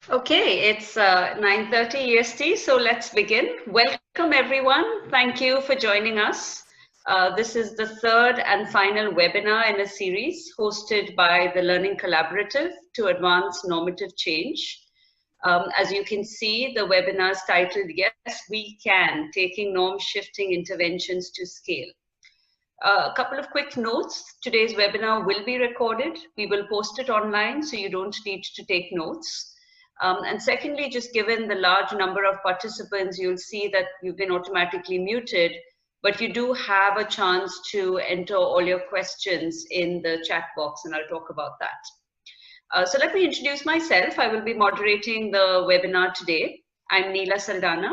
Okay, it's 9:30 EST, so let's begin. Welcome everyone. Thank you for joining us. This is the third and final webinar in a series hosted by the Learning Collaborative to Advance Normative Change. As you can see, the webinar is titled, Yes, We Can, Taking Norm Shifting Interventions to Scale. A couple of quick notes. Today's webinar will be recorded. We will post it online, so you don't need to take notes. And secondly, just given the large number of participants, you'll see that you've been automatically muted, but you do have a chance to enter all your questions in the chat box, and I'll talk about that. So let me introduce myself. I will be moderating the webinar today. I'm Neela Saldana,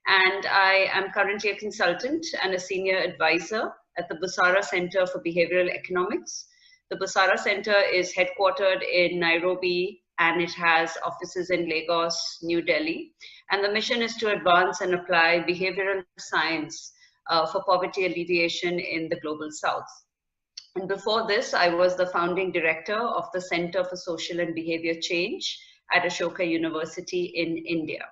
and I am currently a consultant and a senior advisor at the Busara Center for Behavioral Economics. The Busara Center is headquartered in Nairobi, and it has offices in Lagos, New Delhi. And the mission is to advance and apply behavioral science for poverty alleviation in the Global South. And before this, I was the founding director of the Center for Social and Behavior Change at Ashoka University in India.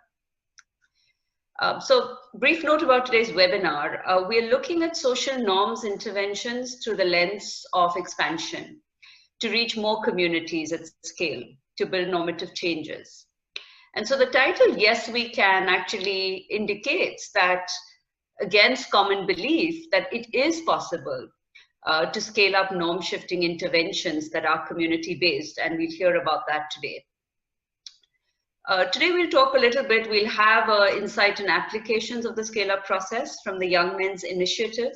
So brief note about today's webinar. We're looking at social norms interventions through the lens of expansion to reach more communities at scale, to build normative changes. And so the title, Yes, We Can, actually indicates that against common belief that it is possible to scale up norm shifting interventions that are community based, and we'll hear about that today. Today we'll talk a little bit, we'll have insight and applications of the scale-up process from the Young Men's Initiative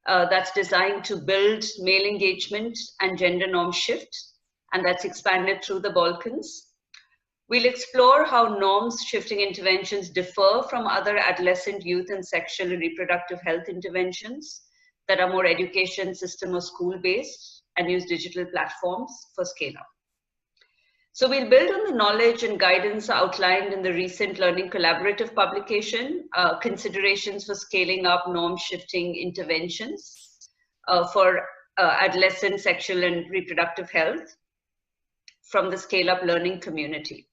that's designed to build male engagement and gender norm shift, and that's expanded through the Balkans. We'll explore how norms shifting interventions differ from other adolescent, youth, and sexual and reproductive health interventions that are more education system or school-based and use digital platforms for scale-up. So we'll build on the knowledge and guidance outlined in the recent Learning Collaborative publication, Considerations for Scaling Up Norm-Shifting Interventions for Adolescent Sexual and Reproductive Health from the Scale Up Learning community.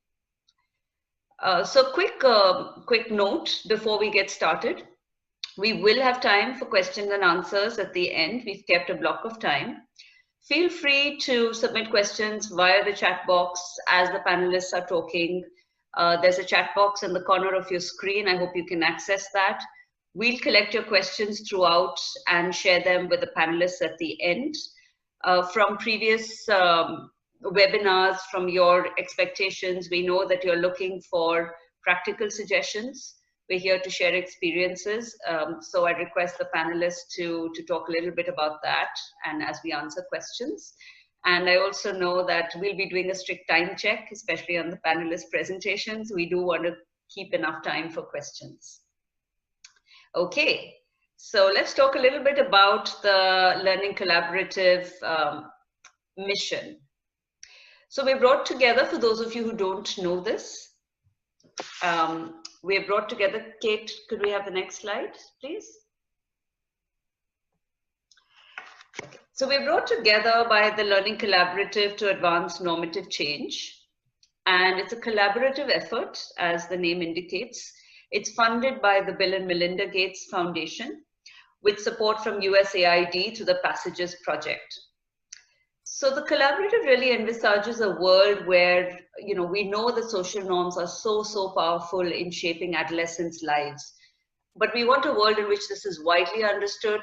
So quick note before we get started. We will have time for questions and answers at the end. We've kept a block of time. Feel free to submit questions via the chat box as the panelists are talking. There's a chat box in the corner of your screen. I hope you can access that. We'll collect your questions throughout and share them with the panelists at the end. From previous webinars, from your expectations, we know that you're looking for practical suggestions. We're here to share experiences, so I request the panelists to talk a little bit about that and as we answer questions. And I also know that we'll be doing a strict time check, especially on the panelist presentations. We do want to keep enough time for questions. Okay, so let's talk a little bit about the Learning Collaborative mission. So we brought together, for those of you who don't know this, we have brought together, Kate, could we have the next slide, please? Okay. So we're brought together by the Learning Collaborative to Advance Normative Change. And it's a collaborative effort, as the name indicates. It's funded by the Bill and Melinda Gates Foundation with support from USAID through the Passages Project. So the collaborative really envisages a world where, we know that social norms are so powerful in shaping adolescents' lives. But we want a world in which this is widely understood,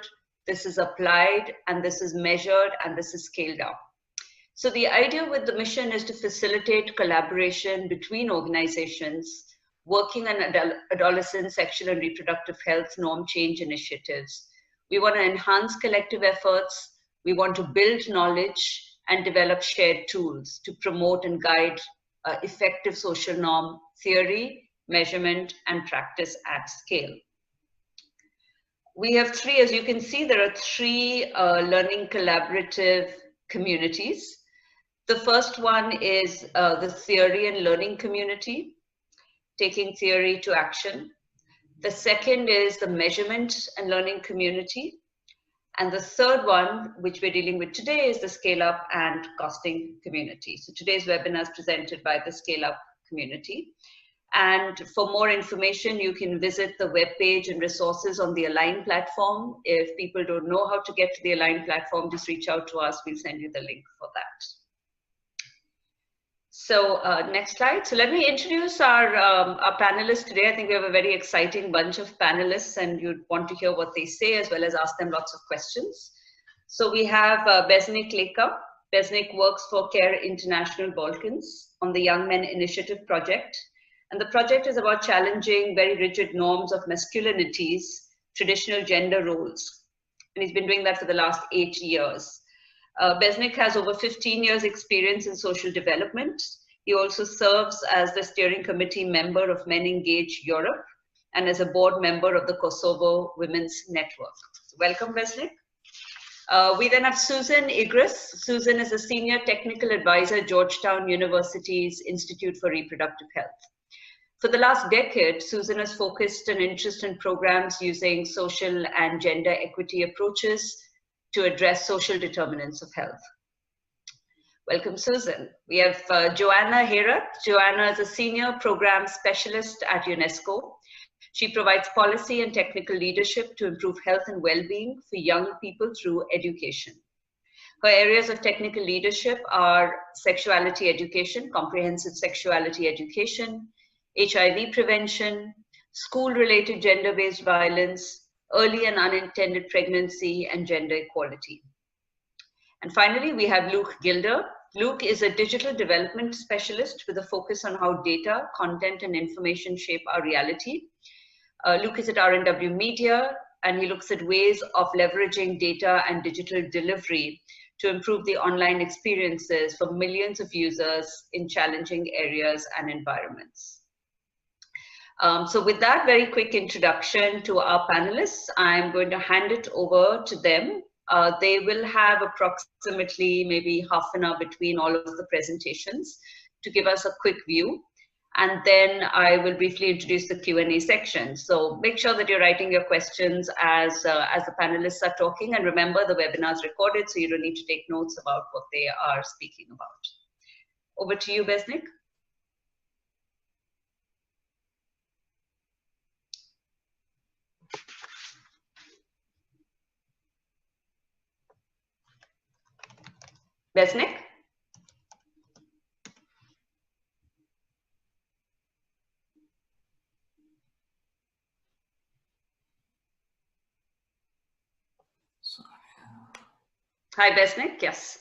this is applied, and this is measured, and this is scaled up. So the idea with the mission is to facilitate collaboration between organizations working on adolescent sexual and reproductive health norm change initiatives. We want to enhance collective efforts. We want to build knowledge and develop shared tools to promote and guide effective social norm theory, measurement, and practice at scale. We have three, as you can see, there are three learning collaborative communities. The first one is the theory and learning community, taking theory to action. The second is the measurement and learning community. And the third one, which we're dealing with today, is the scale-up and costing community. So today's webinar is presented by the scale-up community. And for more information, you can visit the webpage and resources on the Align platform. If people don't know how to get to the Align platform, just reach out to us. We'll send you the link for that. So next slide. So let me introduce our panelists today. I think we have a very exciting bunch of panelists, and you'd want to hear what they say as well as ask them lots of questions. So we have Besnik Leka. Besnik works for CARE International Balkans on the Young Men Initiative project. And the project is about challenging very rigid norms of masculinities, traditional gender roles. And he's been doing that for the last 8 years. Besnik has over 15 years experience in social development. He also serves as the steering committee member of Men Engage Europe and as a board member of the Kosovo Women's Network. So welcome, Besnik. We then have Susan Igris. Susan is a senior technical advisor at Georgetown University's Institute for Reproductive Health. For the last decade, Susan has focused an interest in programs using social and gender equity approaches to address social determinants of health. Welcome, Susan. We have Joanna Herat. Joanna is a senior program specialist at UNESCO. She provides policy and technical leadership to improve health and well-being for young people through education. Her areas of technical leadership are sexuality education, comprehensive sexuality education, HIV prevention, school-related gender-based violence, early and unintended pregnancy, and gender equality. And finally, we have Luke Gilder. Luke is a digital development specialist with a focus on how data, content, and information shape our reality. Luke is at RNW Media, and he looks at ways of leveraging data and digital delivery to improve the online experiences for millions of users in challenging areas and environments. So with that very quick introduction to our panelists, I'm going to hand it over to them. They will have approximately maybe half an hour between all of the presentations to give us a quick view. And then I will briefly introduce the Q&A section. So make sure that you're writing your questions as the panelists are talking. And remember, the webinar is recorded, so you don't need to take notes about what they are speaking about. Over to you, Besnik. Besnik? Hi, Besnik. Yes.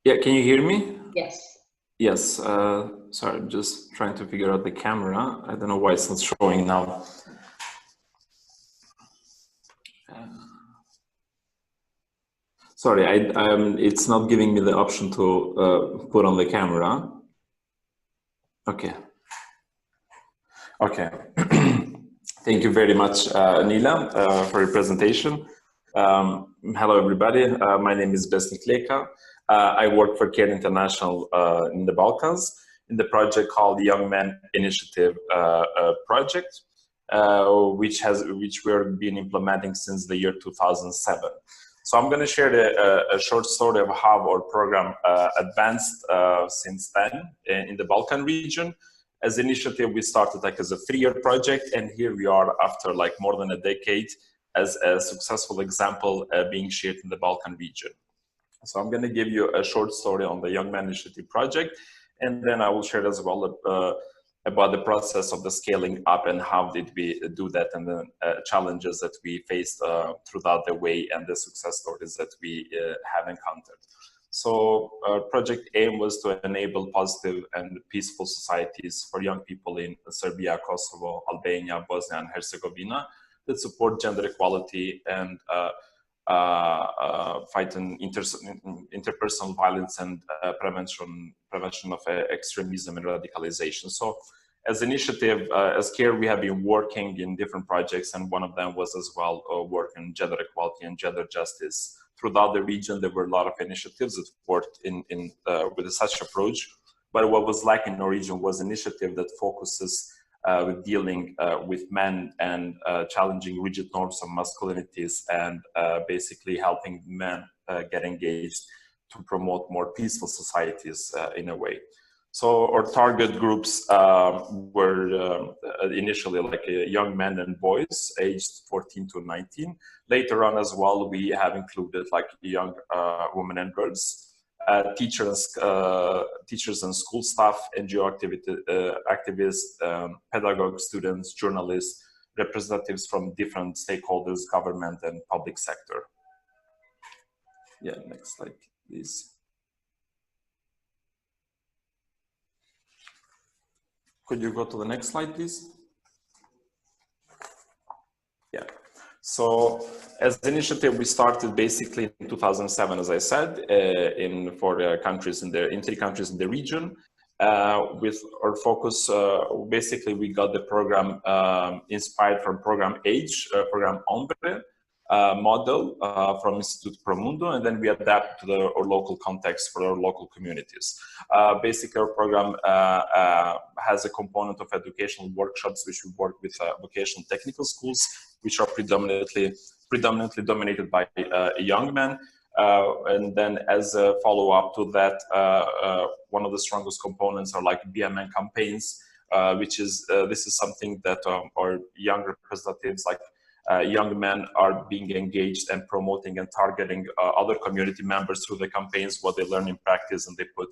Yeah, can you hear me? Yes. Yes. Sorry, I'm just trying to figure out the camera. I don't know why it's not showing now. Sorry, it's not giving me the option to put on the camera. Okay. Okay. Thank you very much, Nila, for your presentation. Hello, everybody. My name is Besnik Leka. I work for CARE International in the Balkans in the project called the Young Men Initiative project, which we've been implementing since the year 2007. So I'm going to share a short story of how our program advanced since then in the Balkan region. As an initiative, we started like as a 3-year project, and here we are after like more than a decade as a successful example being shared in the Balkan region. So I'm going to give you a short story on the Young Men Initiative project, and then I will share as well about the process of the scaling up and how did we do that, and the challenges that we faced throughout the way and the success stories that we have encountered. So project aim was to enable positive and peaceful societies for young people in Serbia, Kosovo, Albania, Bosnia and Herzegovina that support gender equality and fighting interpersonal violence and prevention of extremism and radicalization. So as initiative, as CARE, we have been working in different projects, and one of them was as well work in gender equality and gender justice. Throughout the region, there were a lot of initiatives that worked with such approach, but what was lacking in our region was initiative that focuses with dealing with men and challenging rigid norms of masculinities and basically helping men get engaged to promote more peaceful societies in a way. So our target groups were initially like young men and boys aged 14 to 19. Later on as well, we have included like young women and girls, teachers and school staff, NGO activists, pedagogues, students, journalists, representatives from different stakeholders, government and public sector. Yeah, next slide, please. Could you go to the next slide, please? Yeah. So as an initiative, we started basically in 2007, as I said, in 3 countries in the region. With our focus, basically we got the program inspired from program AGE, program Ombre, model from Instituto Promundo, and then we adapt to our local context for our local communities. Basically, our program has a component of educational workshops, which we work with vocational technical schools, which are predominantly dominated by young men. And then as a follow-up to that, one of the strongest components are like BMN campaigns, which is this is something that our young representatives, like young men, are being engaged and promoting and targeting other community members through the campaigns, what they learn in practice, and they put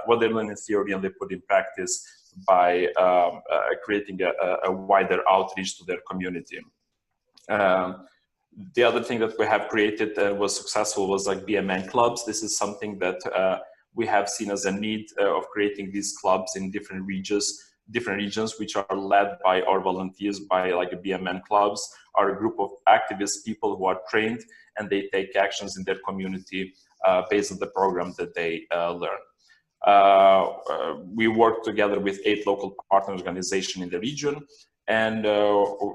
what they learn in theory and they put in practice by creating a wider outreach to their community. The other thing that we have created and was successful was like BMN clubs. This is something that we have seen as a need of creating these clubs in different regions, which are led by our volunteers, by like BMN clubs, are a group of activist people who are trained and they take actions in their community based on the program that they learn. We work together with 8 local partner organizations in the region, and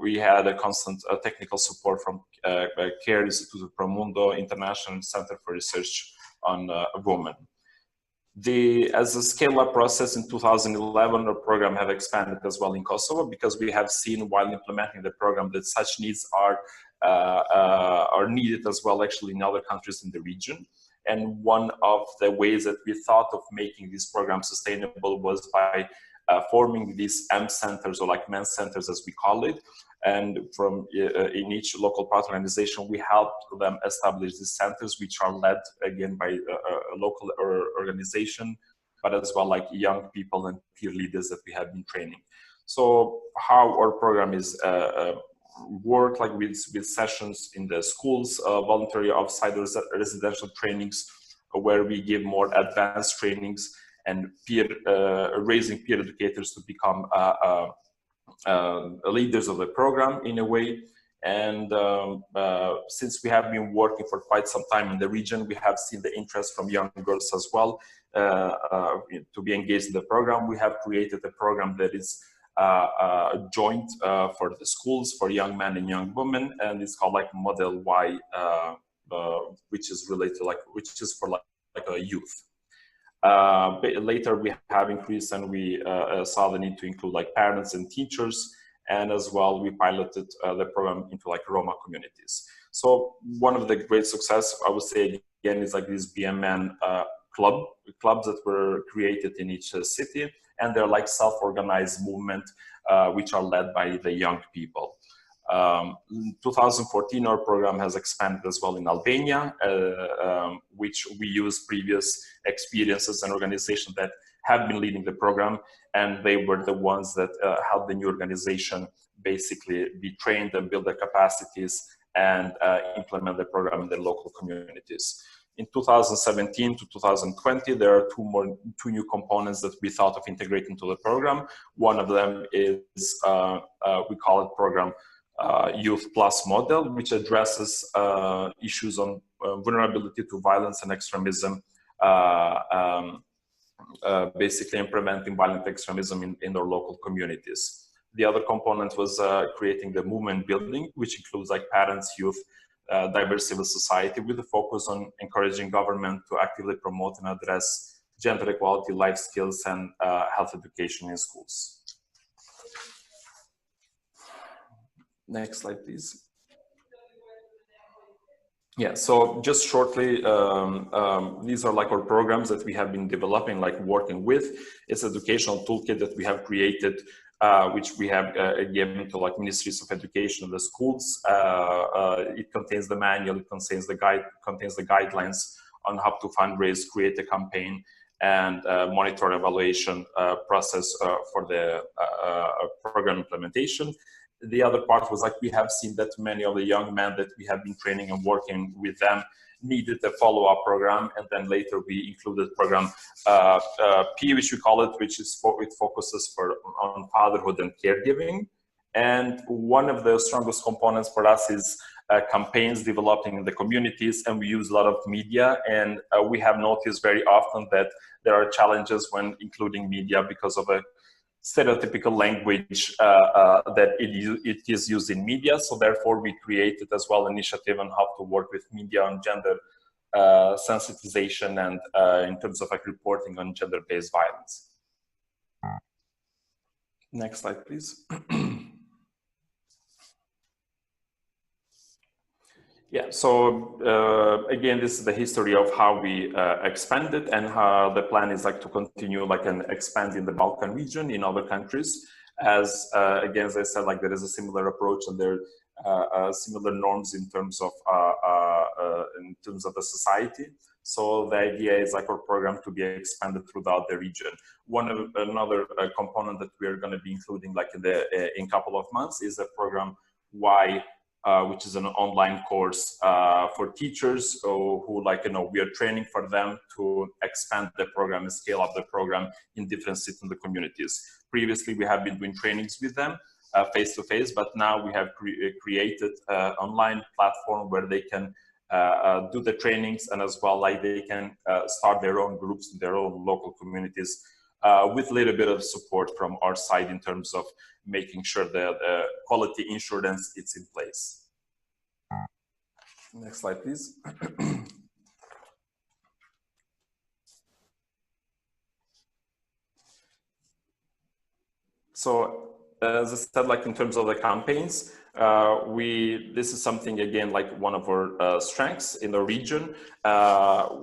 we had a constant technical support from CARE, Instituto Promundo, International Center for Research on Women. As a scale-up process in 2011, our program have expanded as well in Kosovo, because we have seen while implementing the program that such needs are needed as well actually in other countries in the region. And one of the ways that we thought of making this program sustainable was by forming these M centers, or like men's centers as we call it. And from in each local partner organization, we helped them establish these centers, which are led again by a local organization, but as well like young people and peer leaders that we have been training. So how our program is work like with sessions in the schools, voluntary offsite residential trainings, where we give more advanced trainings and raising peer educators to become leaders of the program in a way. And since we have been working for quite some time in the region, we have seen the interest from young girls as well to be engaged in the program. We have created a program that is joint for the schools, for young men and young women, and it's called like Model Y, which is related which is for a youth. But later we have increased, and we saw the need to include like parents and teachers, and as well we piloted the program into like Roma communities. So one of the great success, I would say again, is like these BMN clubs that were created in each city, and they're like self-organized movement which are led by the young people. In 2014, our program has expanded as well in Albania, which we use previous experiences and organizations that have been leading the program, and they were the ones that helped the new organization basically be trained and build their capacities and implement the program in their local communities. In 2017 to 2020, there are two new components that we thought of integrating to the program. One of them is, we call it program Youth Plus model, which addresses issues on vulnerability to violence and extremism, basically implementing violent extremism in our local communities. The other component was creating the movement building, which includes like parents, youth, diverse civil society, with a focus on encouraging government to actively promote and address gender equality, life skills, and health education in schools. Next slide, please. Yeah, so just shortly, these are like our programs that we have been developing, like working with. It's an educational toolkit that we have created, which we have given to like ministries of education of the schools. It contains the manual, it contains the guidelines on how to fundraise, create a campaign, and monitor evaluation process for the program implementation. The other part was like we have seen that many of the young men that we have been training and working with them needed a follow-up program, and then later we included program P, which we call it, which is it focuses on fatherhood and caregiving. And one of the strongest components for us is campaigns developing in the communities, and we use a lot of media, and we have noticed very often that there are challenges when including media because of a stereotypical language that it is used in media. So therefore we created as well initiative on how to work with media on gender sensitization and in terms of like reporting on gender-based violence. Next slide, please. Yeah, so again, this is the history of how we expanded, and how the plan is like to continue like and expand in the Balkan region in other countries. As again, as I said, like there is a similar approach, and there are similar norms in terms of the society. So the idea is like our program to be expanded throughout the region. Another component that we are going to be including like in a couple of months is a program Y, which is an online course for teachers who like, we are training for them to expand the program and scale up the program in different cities in the communities. Previously, we have been doing trainings with them face-to-face, but now we have created an online platform where they can do the trainings, and as well like they can start their own groups in their own local communities with a little bit of support from our side in terms of making sure that quality insurance is in place. Next slide, please. So as I said, like in terms of the campaigns, this is something again like one of our strengths in the region.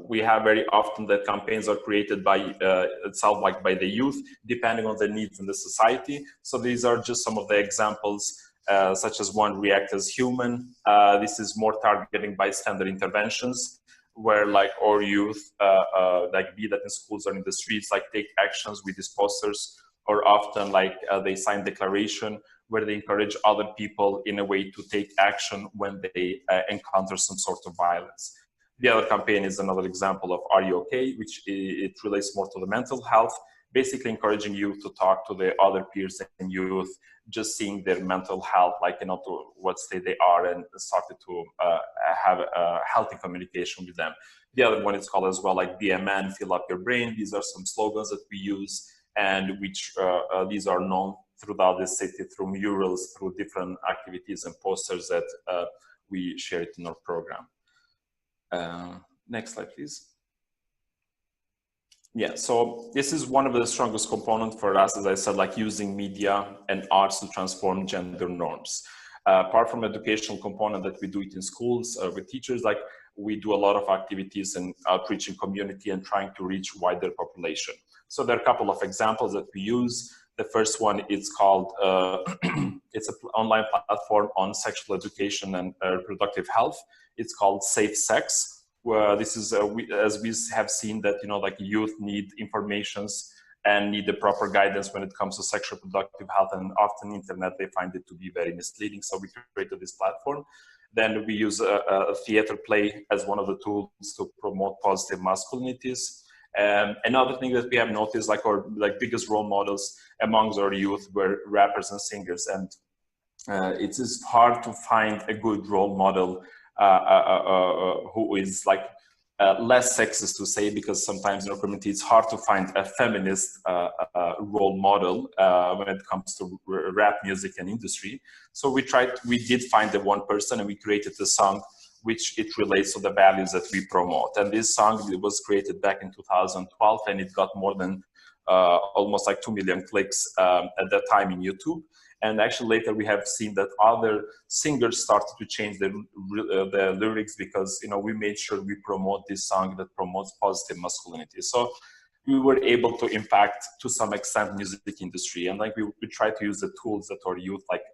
We have very often that campaigns are created by itself, like by the youth, depending on the needs in the society. So these are just some of the examples, such as one, React as Human. This is more targeting bystander interventions, where like our youth, like be that in schools or in the streets, like take actions with these posters, or often like they sign declaration where they encourage other people in a way to take action when they encounter some sort of violence. The other campaign is another example of Are You Okay, which it relates more to the mental health, basically encouraging youth to talk to their other peers and youth, just seeing their mental health, like, to what state they are, and started to have a healthy communication with them. The other one is called as well, like BMN, Fill Up Your Brain. These are some slogans that we use, and which these are known throughout the city through murals, through different activities and posters that we share it in our program. Next slide, please. Yeah, so this is one of the strongest components for us, as I said, like using media and arts to transform gender norms. Apart from educational component that we do it in schools with teachers, like we do a lot of activities and outreach in community and trying to reach wider population. So there are a couple of examples that we use. The first one is called, it's an online platform on sexual education and reproductive health. It's called Safe Sex, where this is, as we have seen that, like youth need informations and need the proper guidance when it comes to sexual reproductive health, and often internet, they find it to be very misleading. So we created this platform. Then we use a theater play as one of the tools to promote positive masculinities. Another thing that we have noticed, like our biggest role models amongst our youth were rappers and singers, and it is hard to find a good role model who is like less sexist, to say, because sometimes in our community it's hard to find a feminist role model when it comes to rap music and industry. So we did find the one person, and we created a song which it relates to the values that we promote. And this song, it was created back in 2012, and it got more than almost like 2 million clicks at that time in YouTube. And actually later we have seen that other singers started to change the lyrics because, you know, we made sure we promote this song that promotes positive masculinity. So we were able to impact to some extent music industry, and like we try to use the tools that our youth like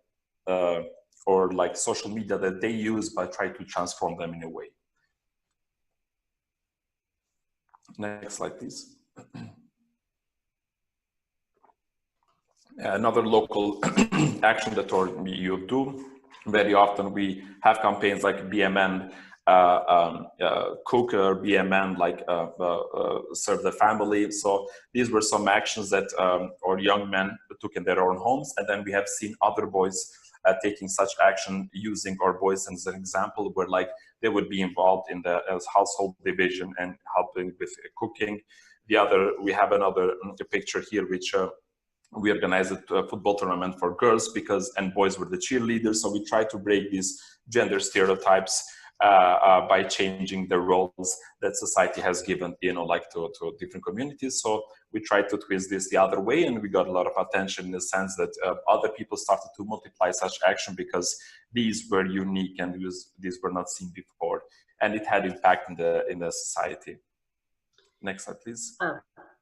or like social media that they use, but try to transform them in a way. Next slide, please. Another local action that our youth do, very often we have campaigns like BMN cook or BMN like serve the family. So these were some actions that our young men took in their own homes, and then we have seen other boys taking such action, using our boys as an example, where like they would be involved in the household division and helping with cooking. We have another picture here, which we organized a football tournament for girls and boys were the cheerleaders. So we try to break these gender stereotypes by changing the roles that society has given, you know, like to different communities. So we tried to twist this the other way, and we got a lot of attention in the sense that other people started to multiply such action because these were unique and these were not seen before, and it had impact in the society. Next slide, please.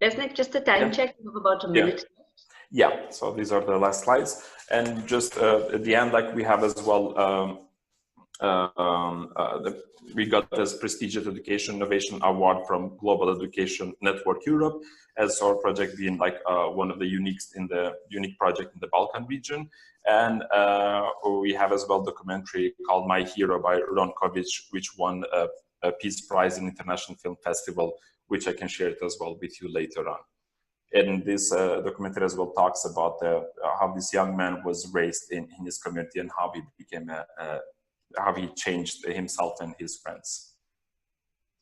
Besnik, just a time check of about a minute. Yeah, so these are the last slides, and just at the end, like we have as well. We got this prestigious Education Innovation Award from Global Education Network Europe, as our project being like one of the unique project in the Balkan region. And we have as well a documentary called My Hero by Ron Kovic, which won a Peace Prize in International Film Festival, which I can share it as well with you later on. And this documentary as well talks about how this young man was raised in his community and how he became how he changed himself and his friends.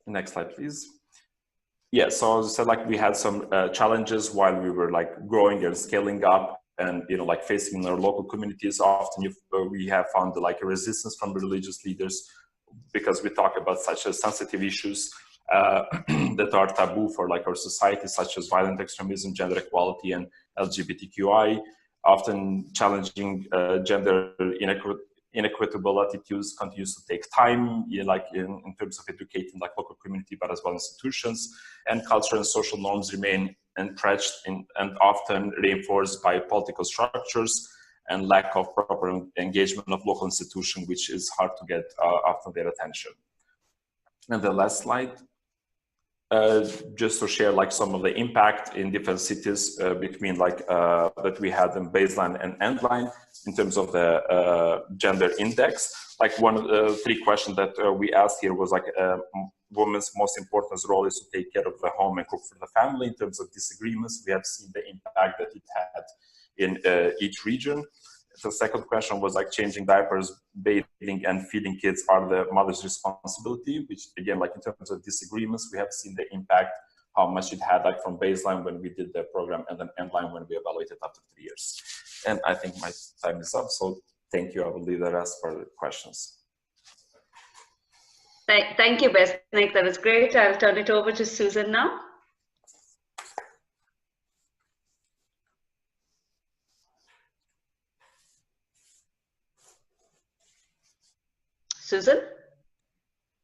Next slide, please. Yeah, so as I said, like we had some challenges while we were like growing and scaling up, and you know, like facing in our local communities. Often we have found like a resistance from religious leaders because we talk about such as sensitive issues that are taboo for like our society, such as violent extremism, gender equality, and LGBTQI. Often challenging gender inequitable attitudes continues to take time, you know, like in terms of educating like local community, but as well institutions. And cultural and social norms remain entrenched and often reinforced by political structures and lack of proper engagement of local institutions, which is hard to get after their attention. And the last slide, just to share like some of the impact in different cities between like that we had in baseline and endline in terms of the gender index. Like one of the 3 questions that we asked here was like women's most important role is to take care of the home and cook for the family. In terms of disagreements, we have seen the impact that it had in each region. The second question was like changing diapers, bathing, and feeding kids are the mother's responsibility, which again, like in terms of disagreements, we have seen the impact, how much it had like from baseline when we did the program and then endline when we evaluated after 3 years. And I think my time is up, so thank you. I will leave the rest for the questions. Thank you, Besnik. That was great. I'll turn it over to Susan now. Susan?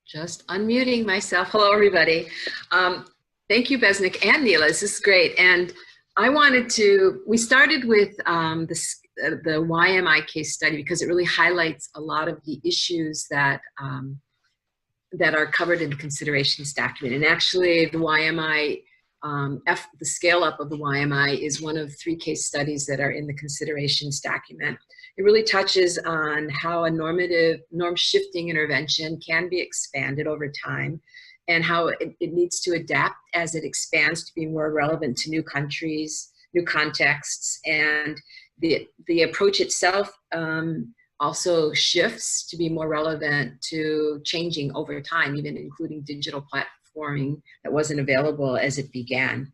Just unmuting myself. Hello, everybody. Thank you, Besnik and Neela. This is great. And I wanted to, we started with the YMI case study because it really highlights a lot of the issues that that are covered in the considerations document. And actually the YMI, the scale up of the YMI is one of 3 case studies that are in the considerations document. It really touches on how a norm shifting intervention can be expanded over time and how it needs to adapt as it expands to be more relevant to new countries, new contexts, and the approach itself also shifts to be more relevant to changing over time, even including digital platforming that wasn't available as it began.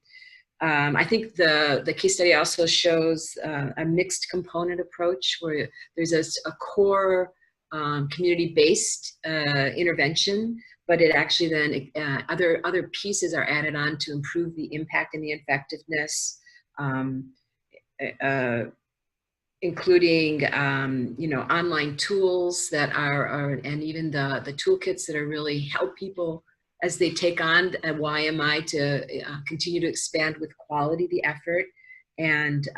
I think the case study also shows a mixed component approach where there's a core community-based intervention, but it actually then other pieces are added on to improve the impact and the effectiveness, including online tools that are and even the toolkits that are really help people as they take on a YMI to continue to expand with quality the effort and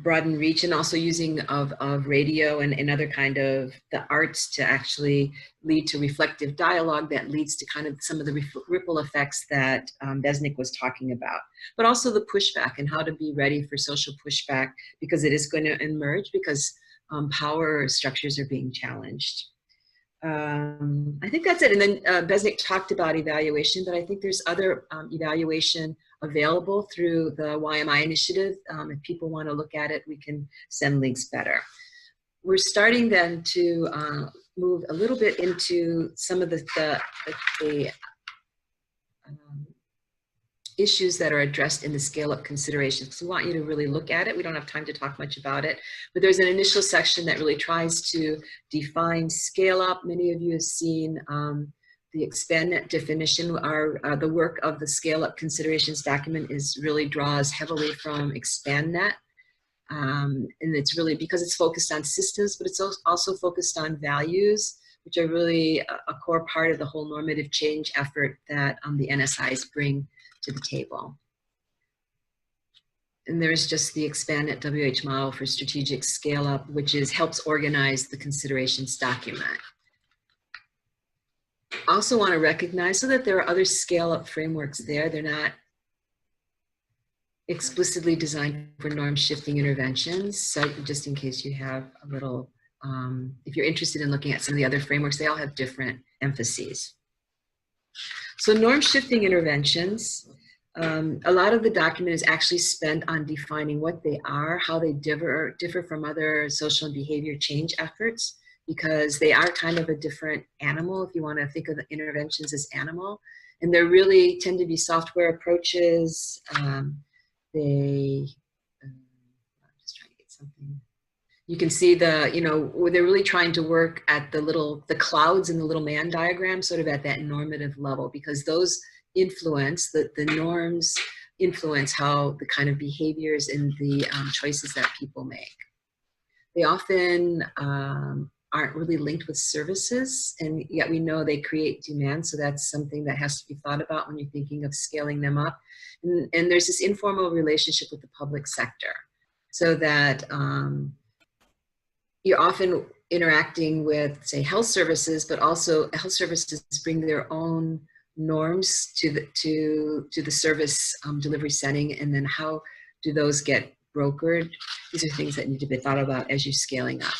broaden reach, and also using of radio and other kind of the arts to actually lead to reflective dialogue that leads to kind of some of the ripple effects that Besnik was talking about. But also the pushback and how to be ready for social pushback, because it is going to emerge because power structures are being challenged. I think that's it. And then Besnik talked about evaluation, but I think there's other evaluation available through the YMI initiative. If people want to look at it, we can send links better. We're starting then to move a little bit into some of the issues that are addressed in the scale-up considerations. Because we want you to really look at it. We don't have time to talk much about it, but there's an initial section that really tries to define scale-up. Many of you have seen the ExpandNet definition. The work of the scale-up considerations document really draws heavily from ExpandNet. And it's really because it's focused on systems, but it's also focused on values, which are really a core part of the whole normative change effort that the NSIs bring to the table. And there's just the ExpandNet WH model for strategic scale up, which helps organize the considerations document. Also want to recognize so that there are other scale up frameworks there. They're not explicitly designed for norm shifting interventions. So just in case you have a little, if you're interested in looking at some of the other frameworks, they all have different emphases. So norm shifting interventions, a lot of the document is actually spent on defining what they are, how they differ from other social and behavior change efforts, because they are kind of a different animal if you want to think of the interventions as animal. And they really tend to be software approaches. I'm just trying to get something. You can see where they're really trying to work at the clouds in the little man diagram, sort of at that normative level, because those influence, the norms influence how the kind of behaviors and the choices that people make. They often aren't really linked with services, and yet we know they create demand, so that's something that has to be thought about when you're thinking of scaling them up. And there's this informal relationship with the public sector, so that you're often interacting with, say, health services, but also health services bring their own norms to the service delivery setting, and then how do those get brokered? These are things that need to be thought about as you're scaling up.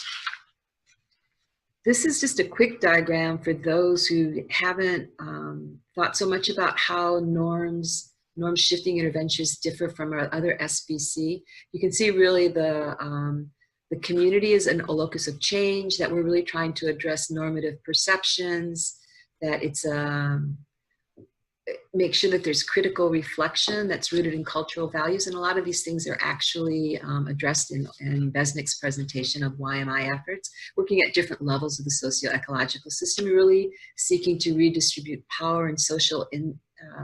This is just a quick diagram for those who haven't thought so much about how norm shifting interventions differ from our other SBC. You can see really the community is a locus of change, that we're really trying to address normative perceptions, that it's make sure that there's critical reflection that's rooted in cultural values. And a lot of these things are actually addressed in Besnik's presentation of YMI efforts, working at different levels of the socio-ecological system, really seeking to redistribute power and social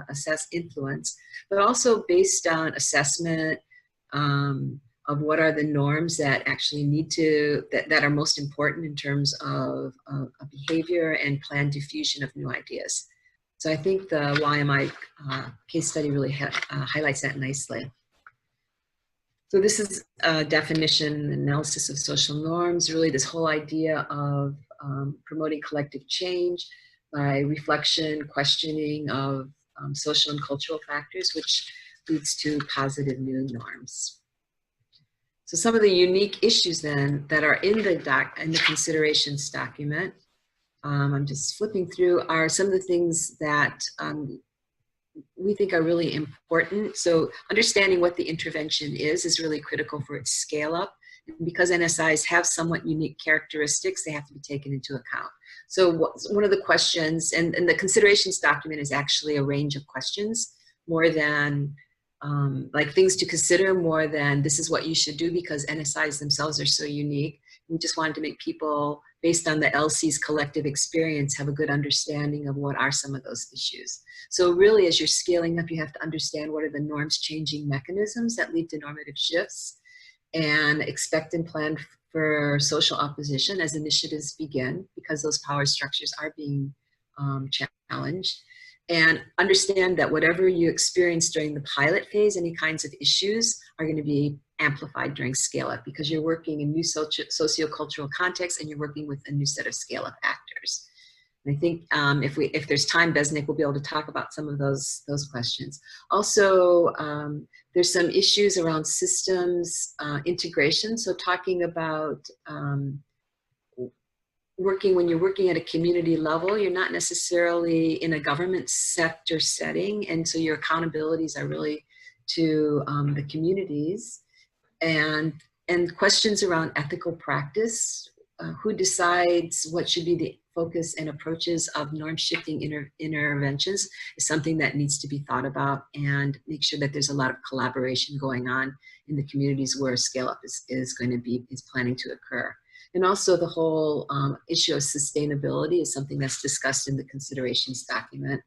assess influence, but also based on assessment of what are the norms that actually need to, that are most important in terms of behavior and planned diffusion of new ideas. So I think the YMI case study really highlights that nicely. So this is a definition, analysis of social norms, really this whole idea of promoting collective change by reflection, questioning of social and cultural factors, which leads to positive new norms. So some of the unique issues then that are in the considerations document, I'm just flipping through, are some of the things that we think are really important. So understanding what the intervention is really critical for its scale up. And because NSIs have somewhat unique characteristics, they have to be taken into account. So one of the questions, and the considerations document is actually a range of questions, more than like things to consider, more than this is what you should do, because NSIs themselves are so unique. We just wanted to make people, based on the LC's collective experience, have a good understanding of what are some of those issues. So really, as you're scaling up, you have to understand what are the norms changing mechanisms that lead to normative shifts, and expect and plan for social opposition as initiatives begin, because those power structures are being challenged. And understand that whatever you experience during the pilot phase, any kinds of issues are going to be amplified during scale up, because you're working in new socio-cultural contexts and you're working with a new set of scale up actors. And I think if there's time, Besnik will be able to talk about some of those questions. Also, there's some issues around systems integration. So talking about when you're working at a community level, you're not necessarily in a government sector setting, and so your accountabilities are really to the communities, and questions around ethical practice. Who decides what should be the focus and approaches of norm shifting interventions is something that needs to be thought about, and make sure that there's a lot of collaboration going on in the communities where scale up is planning to occur. And also the whole issue of sustainability is something that's discussed in the considerations document.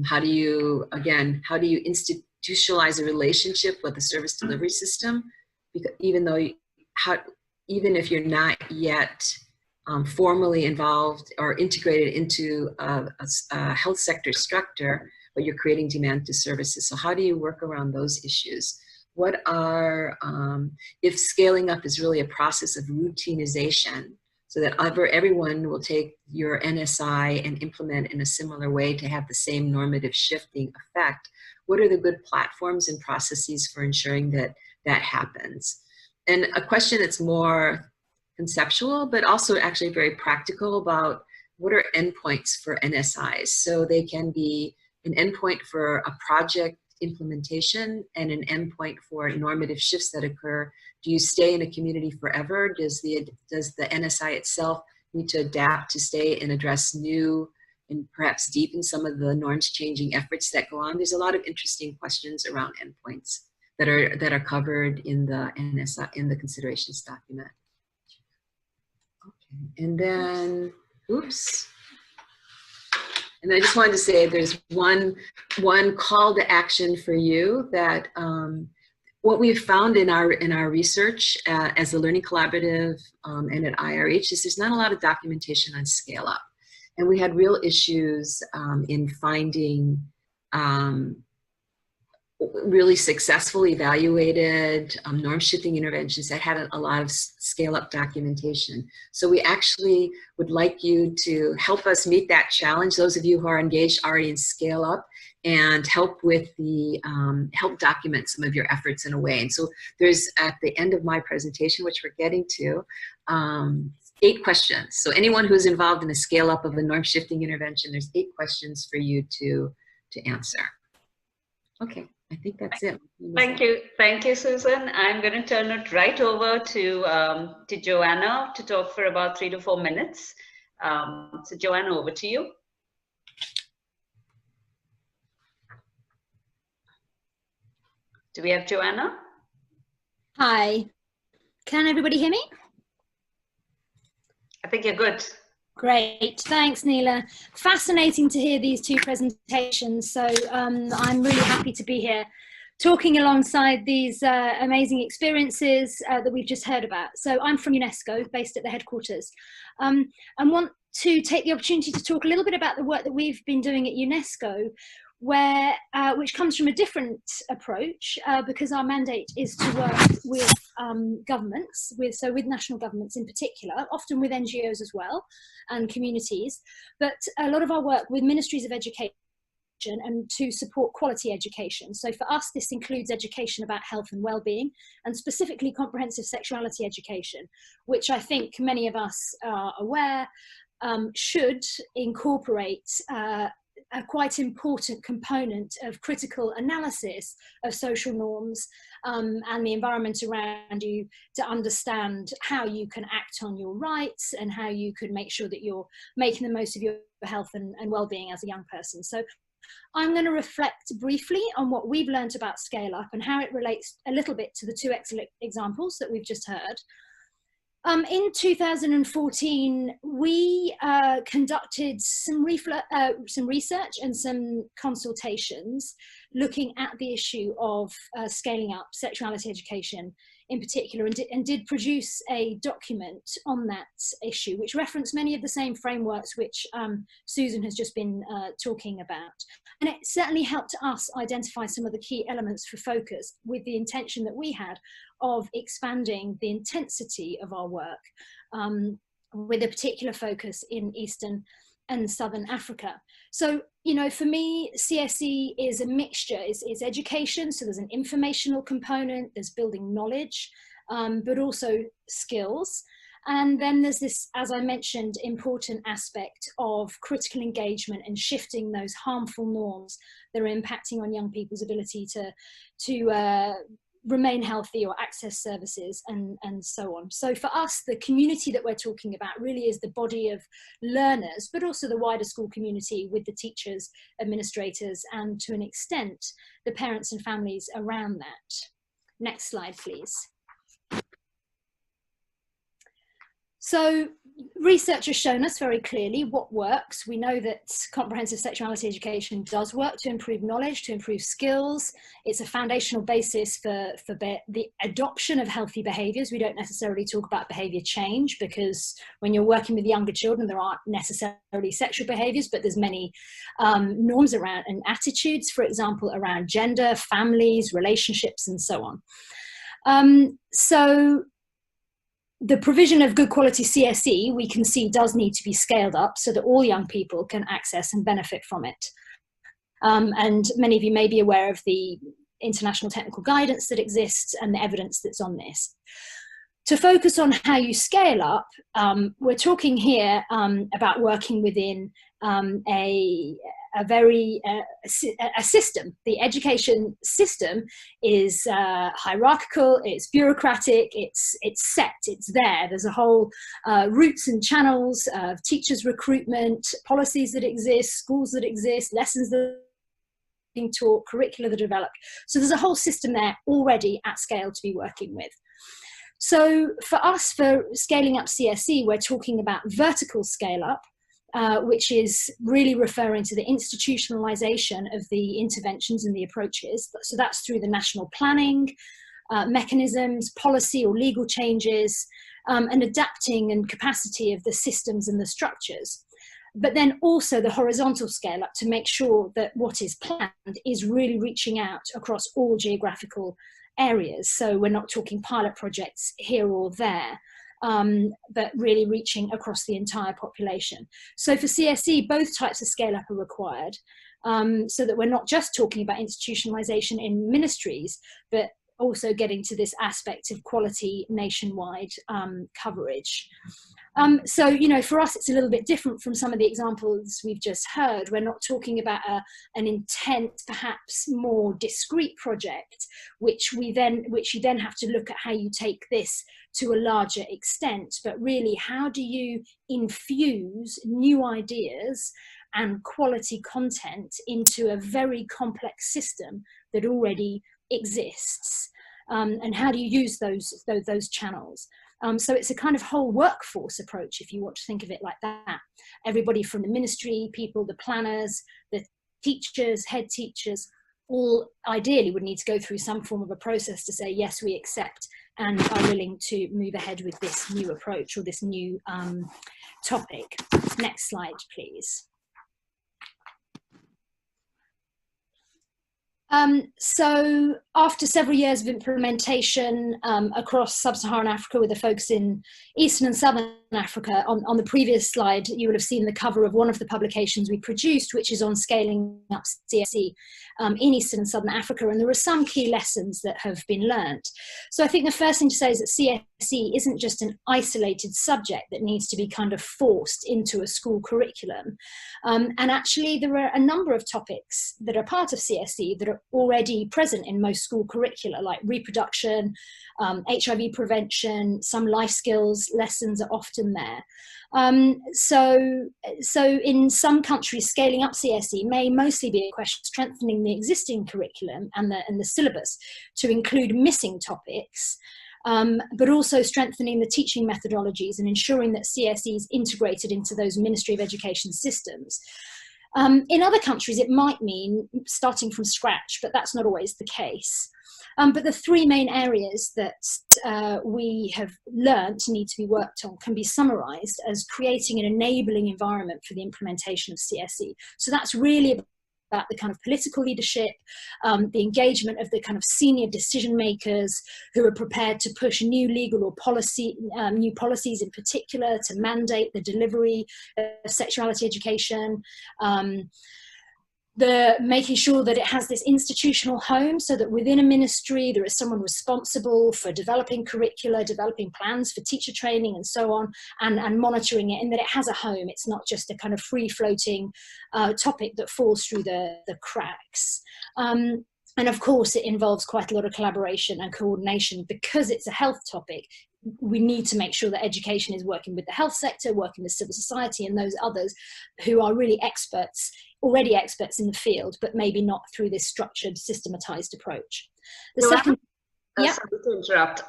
How do you institutionalize a relationship with the service delivery system? Because even if you're not yet formally involved or integrated into a health sector structure, but you're creating demand to services. So how do you work around those issues? What are, if scaling up is really a process of routinization, so that everyone will take your NSI and implement in a similar way to have the same normative shifting effect, what are the good platforms and processes for ensuring that that happens? And a question that's more conceptual, but also actually very practical, about what are endpoints for NSIs? So they can be an endpoint for a project implementation and an endpoint for normative shifts that occur. Do you stay in a community forever? Does the NSI itself need to adapt to stay and address new and perhaps deepen some of the norms changing efforts that go on? There's a lot of interesting questions around endpoints that are covered in the NSI, in the considerations document. Okay, and then, oops. And I just wanted to say there's one call to action for you, that what we've found in our research as a learning collaborative and at IRH is there's not a lot of documentation on scale up. And we had real issues in finding really successfully evaluated norm shifting interventions that had a lot of scale up documentation. So we actually would like you to help us meet that challenge, those of you who are engaged already in scale up, and help with the, help document some of your efforts in a way. And so there's, at the end of my presentation, which we're getting to, 8 questions. So anyone who's involved in the scale up of a norm shifting intervention, there's 8 questions for you to answer. Okay. I think that's it. Thank you, Susan. I'm going to turn it right over to Joanna to talk for about 3 to 4 minutes. So Joanna, over to you. Do we have Joanna? Hi. Can everybody hear me? I think you're good. Great, thanks Neela. Fascinating to hear these 2 presentations. So I'm really happy to be here talking alongside these amazing experiences that we've just heard about. So I'm from UNESCO, based at the headquarters, and want to take the opportunity to talk a little bit about the work that we've been doing at UNESCO, which comes from a different approach, because our mandate is to work with governments, with national governments in particular, often with NGOs as well, and communities, but a lot of our work with ministries of education and to support quality education. So for us, this includes education about health and well-being, and specifically comprehensive sexuality education, which I think many of us are aware should incorporate a quite important component of critical analysis of social norms and the environment around you, to understand how you can act on your rights and how you can make sure that you're making the most of your health and well-being as a young person. So I'm going to reflect briefly on what we've learned about Scale Up and how it relates a little bit to the 2 excellent examples that we've just heard. In 2014, we conducted some research and some consultations looking at the issue of scaling up sexuality education in particular, and did produce a document on that issue, which referenced many of the same frameworks which Susan has just been talking about. And it certainly helped us identify some of the key elements for focus, with the intention that we had of expanding the intensity of our work, with a particular focus in Eastern and Southern Africa. So, you know, for me, CSE is a mixture. It's education, so there's an informational component, there's building knowledge, but also skills. And then there's this, as I mentioned, important aspect of critical engagement and shifting those harmful norms that are impacting on young people's ability to remain healthy or access services and so on. So for us, the community that we're talking about really is the body of learners, but also the wider school community with the teachers, administrators, and to an extent, the parents and families around that. Next slide, please. So research has shown us very clearly what works. We know that comprehensive sexuality education does work to improve knowledge, to improve skills. It's a foundational basis for the adoption of healthy behaviours. We don't necessarily talk about behaviour change, because when you're working with younger children, there aren't necessarily sexual behaviours, but there's many norms around and attitudes, for example, around gender, families, relationships, and so on. So the provision of good quality CSE, we can see, does need to be scaled up so that all young people can access and benefit from it. And many of you may be aware of the international technical guidance that exists and the evidence that's on this. To focus on how you scale up, we're talking here about working within a system. The education system is hierarchical, it's bureaucratic, it's set, it's there. There's a whole routes and channels of teachers recruitment, policies that exist, schools that exist, lessons that are being taught, curricula that are developed. So there's a whole system there already at scale to be working with. So for us, for scaling up CSE, we're talking about vertical scale up, which is really referring to the institutionalization of the interventions and the approaches. So that's through the national planning mechanisms, policy or legal changes, and adapting and capacity of the systems and the structures. But then also the horizontal scale up to make sure that what is planned is really reaching out across all geographical areas. So we're not talking pilot projects here or there, but really reaching across the entire population. So for CSE, both types of scale up are required, so that we're not just talking about institutionalization in ministries, but also getting to this aspect of quality nationwide coverage. So, you know, for us, it's a little bit different from some of the examples we've just heard. We're not talking about an intense, perhaps more discrete project, which you then have to look at how you take this to a larger extent, but really, how do you infuse new ideas and quality content into a very complex system that already exists, and how do you use those channels? So it's a kind of whole workforce approach, if you want to think of it like that. Everybody from the ministry, people, the planners, the teachers, head teachers, all ideally would need to go through some form of a process to say, yes, we accept and are willing to move ahead with this new approach or this new topic. Next slide, please. So after several years of implementation across sub-Saharan Africa, with a focus in Eastern and Southern Africa, on the previous slide, you would have seen the cover of one of the publications we produced, which is on scaling up CSE in Eastern and Southern Africa. And there are some key lessons that have been learnt. So I think the first thing to say is that CSE isn't just an isolated subject that needs to be kind of forced into a school curriculum. And actually, there are a number of topics that are part of CSE that are already present in most school curricula, like reproduction, HIV prevention, some life skills lessons are often there. So in some countries, scaling up CSE may mostly be a question of strengthening the existing curriculum and the syllabus to include missing topics, but also strengthening the teaching methodologies and ensuring that CSE is integrated into those Ministry of Education systems. In other countries, it might mean starting from scratch, but that's not always the case. But the three main areas that we have learned need to be worked on can be summarised as creating an enabling environment for the implementation of CSE. So that's really about the kind of political leadership, the engagement of the kind of senior decision makers who are prepared to push new legal or policy, new policies in particular to mandate the delivery of sexuality education, making sure that it has this institutional home so that within a ministry there is someone responsible for developing curricula, developing plans for teacher training and so on, and monitoring it, and that it has a home. It's not just a kind of free-floating topic that falls through the cracks. And of course it involves quite a lot of collaboration and coordination. Because it's a health topic, we need to make sure that education is working with the health sector, working with civil society and those others who are really experts, already experts in the field, but maybe not through this structured, systematized approach. The second, sorry to interrupt.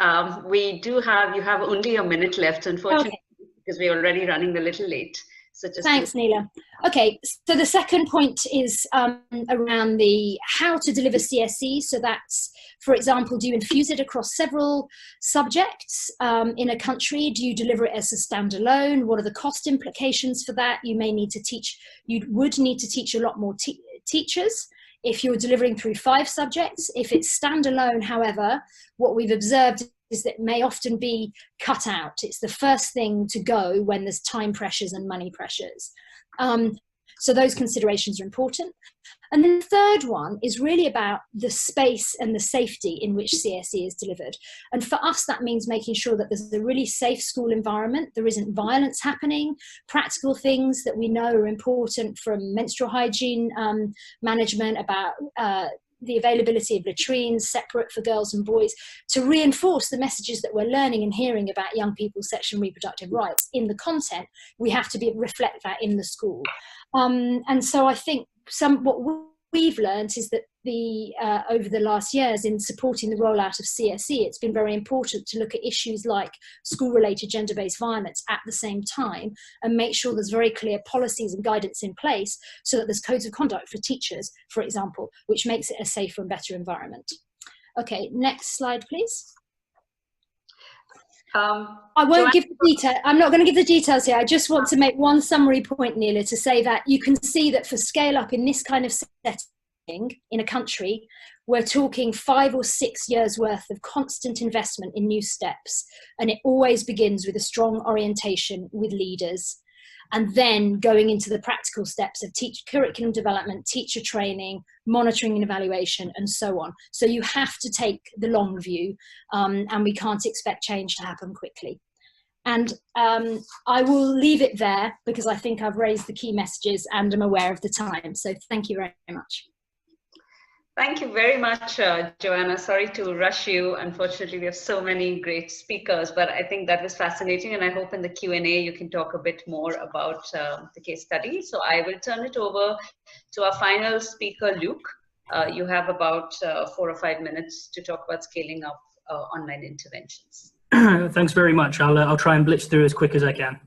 You have only a minute left, unfortunately, because we're already running a little late. So thanks, Neela. Okay, so the second point is around the how to deliver CSE. So that's, for example, do you infuse it across several subjects in a country? Do you deliver it as a standalone? What are the cost implications for that? You would need to teach a lot more teachers if you're delivering through 5 subjects. If it's standalone, however, what we've observed is that it may often be cut out. It's the first thing to go when there's time pressures and money pressures. So those considerations are important. And then the third one is really about the space and the safety in which CSE is delivered. And for us, that means making sure that there's a really safe school environment, there isn't violence happening, practical things that we know are important from menstrual hygiene management, about the availability of latrines separate for girls and boys, to reinforce the messages that we're learning and hearing about young people's sexual and reproductive rights in the content. We have to reflect that in the school. And so I think what we've learned is that over the last years in supporting the rollout of CSE, it's been very important to look at issues like school-related gender-based violence at the same time and make sure there's very clear policies and guidance in place so that there's codes of conduct for teachers, for example, which makes it a safer and better environment. Okay, next slide, please. I won't give the detail. I'm not going to give the details here. I just want to make one summary point, Neela, to say that you can see that for scale up in this kind of setting in a country, we're talking 5 or 6 years worth of constant investment in new steps. And it always begins with a strong orientation with leaders, and then going into the practical steps of curriculum development, teacher training, monitoring and evaluation, and so on. So you have to take the long view, and we can't expect change to happen quickly. And I will leave it there because I think I've raised the key messages and I'm aware of the time. So thank you very much. Thank you very much, Joanna. Sorry to rush you. Unfortunately, we have so many great speakers, but I think that was fascinating. And I hope in the Q&A, you can talk a bit more about the case study. So I will turn it over to our final speaker, Luke. You have about 4 or 5 minutes to talk about scaling up online interventions. Thanks very much. I'll try and blitz through as quick as I can.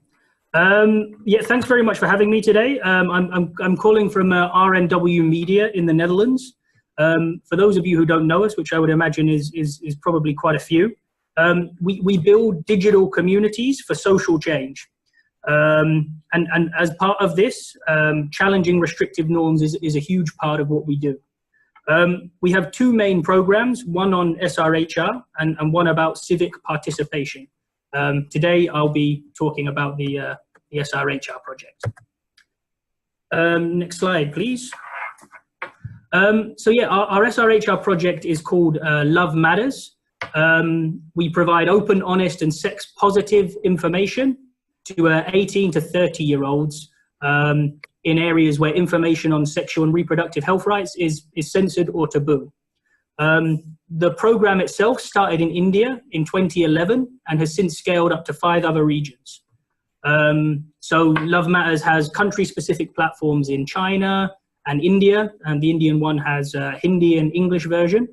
Yeah, thanks very much for having me today. I'm calling from RNW Media in the Netherlands. For those of you who don't know us, which I would imagine is probably quite a few, we build digital communities for social change. And as part of this, challenging restrictive norms is a huge part of what we do. We have 2 main programs, one on SRHR and one about civic participation. Today, I'll be talking about the SRHR project. Next slide, please. So yeah, our SRHR project is called Love Matters. We provide open, honest, and sex-positive information to 18 to 30-year-olds in areas where information on sexual and reproductive health rights is censored or taboo. The program itself started in India in 2011 and has since scaled up to 5 other regions. So Love Matters has country-specific platforms in China and India, and the Indian one has Hindi and English version.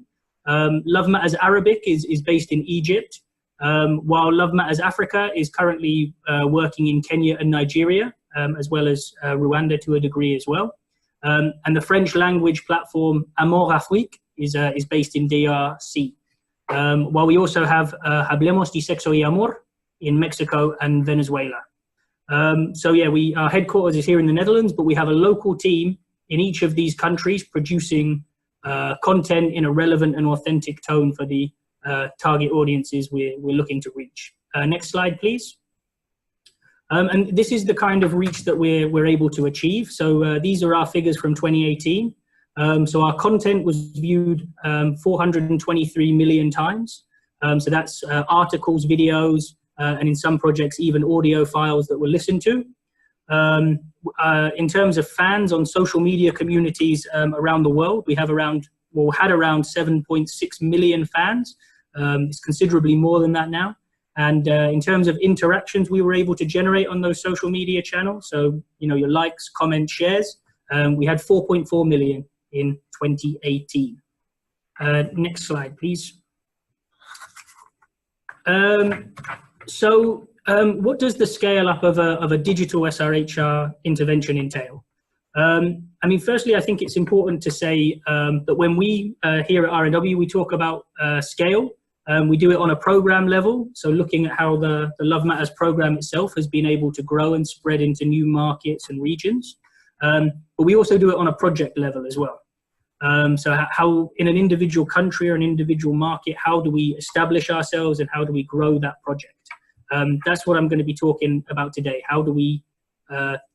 Love Matters Arabic is based in Egypt, while Love Matters Africa is currently working in Kenya and Nigeria, as well as Rwanda to a degree as well. And the French language platform Amour Afrique is based in DRC. While we also have Hablemos de Sexo y Amor in Mexico and Venezuela. So yeah, our headquarters is here in the Netherlands, but we have a local team in each of these countries producing content in a relevant and authentic tone for the target audiences we're looking to reach. Next slide, please. And this is the kind of reach that we're able to achieve. So these are our figures from 2018. So our content was viewed 423 million times. So that's articles, videos, and in some projects, even audio files that were listened to. In terms of fans on social media communities around the world, we have had around 7.6 million fans. It's considerably more than that now. And in terms of interactions we were able to generate on those social media channels, so your likes, comments, shares, we had 4.4 million in 2018. Next slide, please. What does the scale up of a digital SRHR intervention entail? Firstly, I think it's important to say that when we here at RNW, we talk about scale, we do it on a program level. So looking at how the Love Matters program itself has been able to grow and spread into new markets and regions. But we also do it on a project level as well. So how in an individual country or an individual market, how do we establish ourselves and how do we grow that project? That's what I'm going to be talking about today. How do we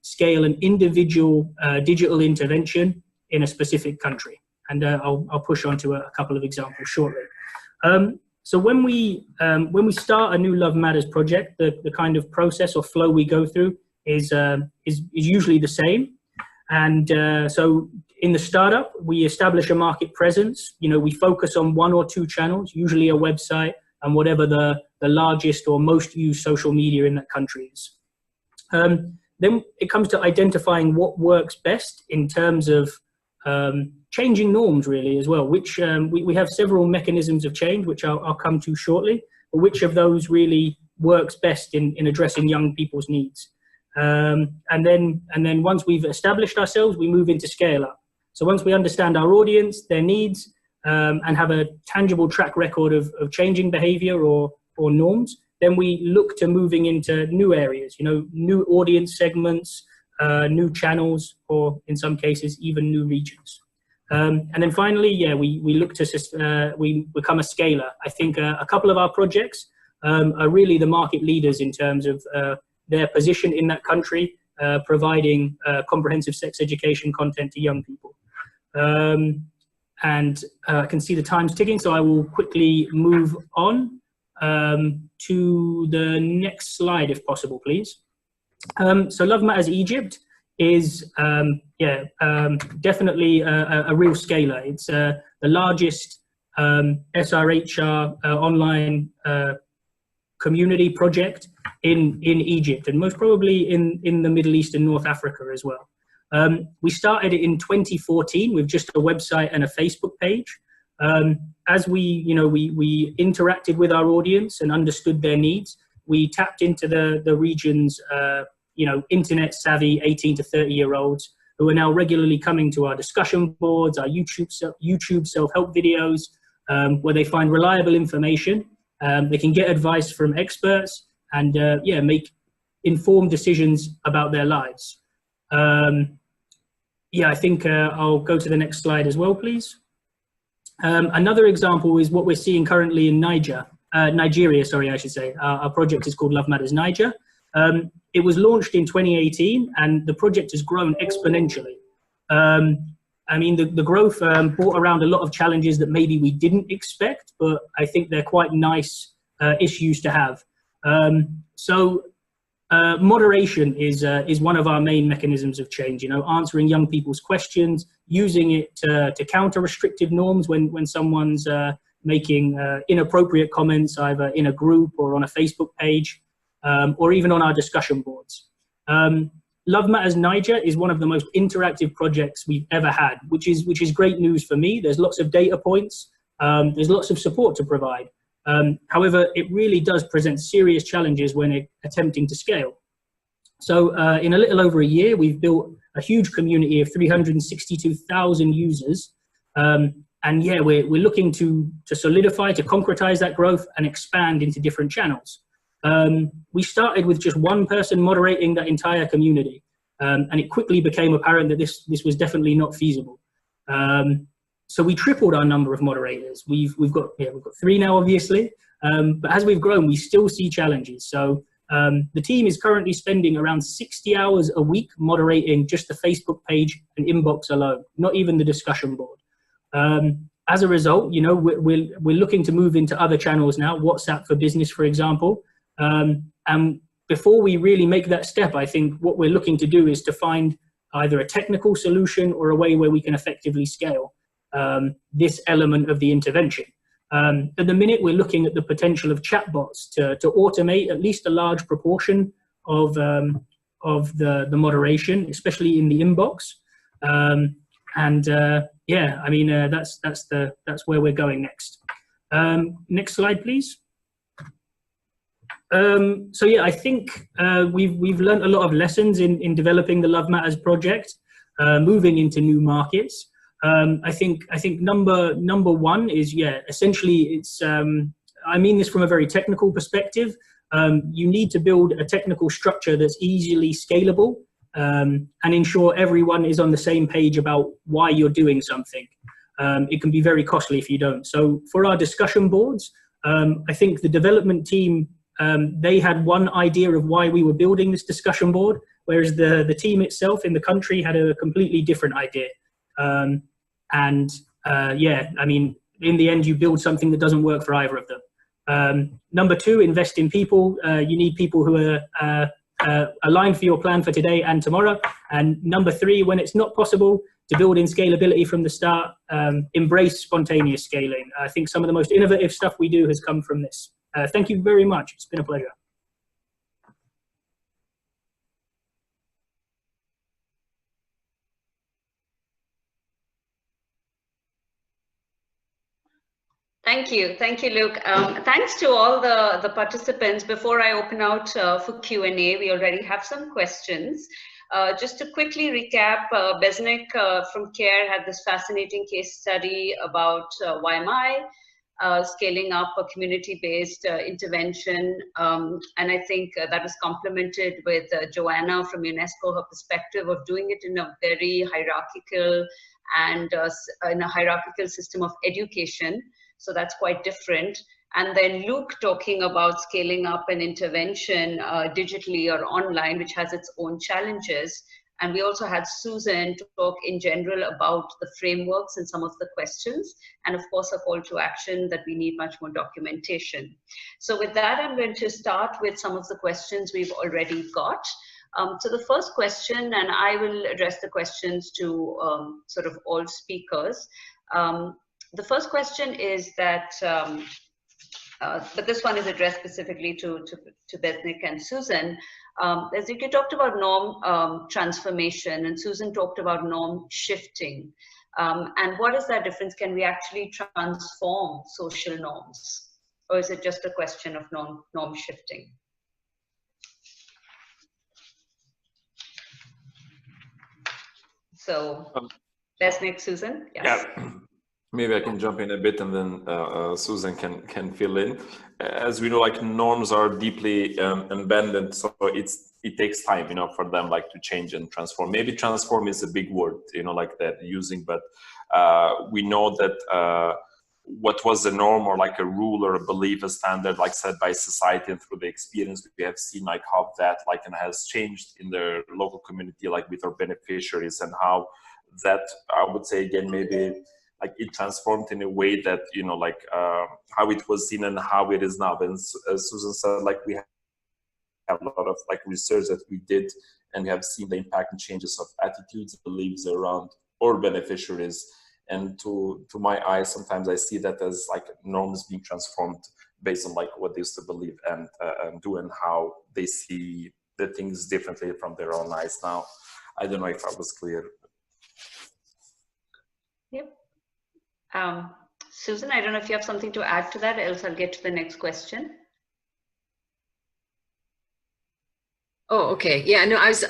scale an individual digital intervention in a specific country? And I'll push on to a couple of examples shortly. So when we start a new Love Matters project, the kind of process or flow we go through is usually the same. And so in the startup, we establish a market presence. We focus on one or two channels, usually a website, and whatever the largest or most used social media in that country is. Then it comes to identifying what works best in terms of changing norms, really, as well, which we have several mechanisms of change, which I'll come to shortly, but which of those really works best in addressing young people's needs. And then once we've established ourselves, we move into scale up. So once we understand our audience, their needs, and have a tangible track record of changing behavior or norms, then we look to moving into new areas, new audience segments, new channels, or in some cases, even new regions. And then finally, we look to, we become a scaler. I think a couple of our projects are really the market leaders in terms of their position in that country, providing comprehensive sex education content to young people. And I can see the time's ticking, so I will quickly move on to the next slide, if possible, please. So Love Matters Egypt is definitely a real scaler. It's the largest SRHR online community project in Egypt, and most probably in the Middle East and North Africa as well. We started it in 2014 with just a website and a Facebook page. As we interacted with our audience and understood their needs, we tapped into the region's internet savvy 18 to 30-year-olds who are now regularly coming to our discussion boards, our YouTube self-help videos, where they find reliable information. They can get advice from experts and make informed decisions about their lives. I think I'll go to the next slide as well, please. Another example is what we're seeing currently in Nigeria, sorry, I should say. Our project is called Love Matters Niger. It was launched in 2018 and the project has grown exponentially. The growth brought around a lot of challenges that maybe we didn't expect, but I think they're quite nice issues to have. Moderation is one of our main mechanisms of change, answering young people's questions, using it to counter restrictive norms when someone's making inappropriate comments either in a group or on a Facebook page, or even on our discussion boards. Love Matters Niger is one of the most interactive projects we've ever had, which is great news for me. There's lots of data points, there's lots of support to provide. However, it really does present serious challenges when attempting to scale. So in a little over a year, we've built a huge community of 362,000 users. And yeah, we're looking to solidify, to concretize that growth and expand into different channels. We started with just one person moderating that entire community. And it quickly became apparent that this was definitely not feasible. So we tripled our number of moderators. We've got 3 now, obviously. But as we've grown, we still see challenges. So the team is currently spending around 60 hours a week moderating just the Facebook page and inbox alone, not even the discussion board. As a result, you know, we're looking to move into other channels now, WhatsApp for Business, for example. And before we really make that step, I think what we're looking to do is to find either a technical solution or a way where we can effectively scale this element of the intervention. At the minute, we're looking at the potential of chatbots to automate at least a large proportion of the moderation, especially in the inbox. Yeah, I mean, that's where we're going next. Next slide, please. So yeah, I think we've learned a lot of lessons in developing the Love Matters project, moving into new markets. I think number one is, yeah, essentially it's, I mean this from a very technical perspective. You need to build a technical structure that's easily scalable and ensure everyone is on the same page about why you're doing something. It can be very costly if you don't. So for our discussion boards, I think the development team, they had one idea of why we were building this discussion board, whereas the team itself in the country had a completely different idea. Yeah, I mean, in the end, you build something that doesn't work for either of them. Number two, invest in people. You need people who are aligned for your plan for today and tomorrow. And number three, when it's not possible to build in scalability from the start, embrace spontaneous scaling. I think some of the most innovative stuff we do has come from this. Thank you very much. It's been a pleasure. Thank you, Luke. Thanks to all the participants. Before I open out for Q&A, we already have some questions. Just to quickly recap, Besnik from CARE had this fascinating case study about YMI, scaling up a community-based intervention. And I think that was complemented with Joanna from UNESCO, her perspective of doing it in a very hierarchical and in a hierarchical system of education. So that's quite different. And then Luke talking about scaling up an intervention digitally or online, which has its own challenges. And we also had Susan to talk in general about the frameworks and some of the questions. And of course, a call to action that we need much more documentation. So with that, I'm going to start with some of the questions we've already got. So the first question, and I will address the questions to sort of all speakers. The first question is that, but this one is addressed specifically to Besnik and Susan. As you talked about norm transformation, and Susan talked about norm shifting. And what is that difference? Can we actually transform social norms? Or is it just a question of norm shifting? So, Besnik, Susan? Yes. Yeah. Maybe I can jump in a bit, and then Susan can fill in. As we know, like, norms are deeply embedded, so it takes time, you know, for them like to change and transform. Maybe transform is a big word, you know, like that using, but we know that what was a norm or like a rule or a belief, a standard, like set by society, and through the experience we have seen like how that like and has changed in the local community, like with our beneficiaries, and how that, I would say again, maybe like it transformed in a way that, you know, like how it was seen and how it is now. And as Susan said, like we have a lot of like research that we did, and we have seen the impact and changes of attitudes, beliefs around our beneficiaries. And to my eyes, sometimes I see that as like norms being transformed based on like what they used to believe and do, and how they see the things differently from their own eyes now. I don't know if I was clear. Yep. Susan, I don't know if you have something to add to that, else I'll get to the next question. Oh, okay. Yeah, no, I was,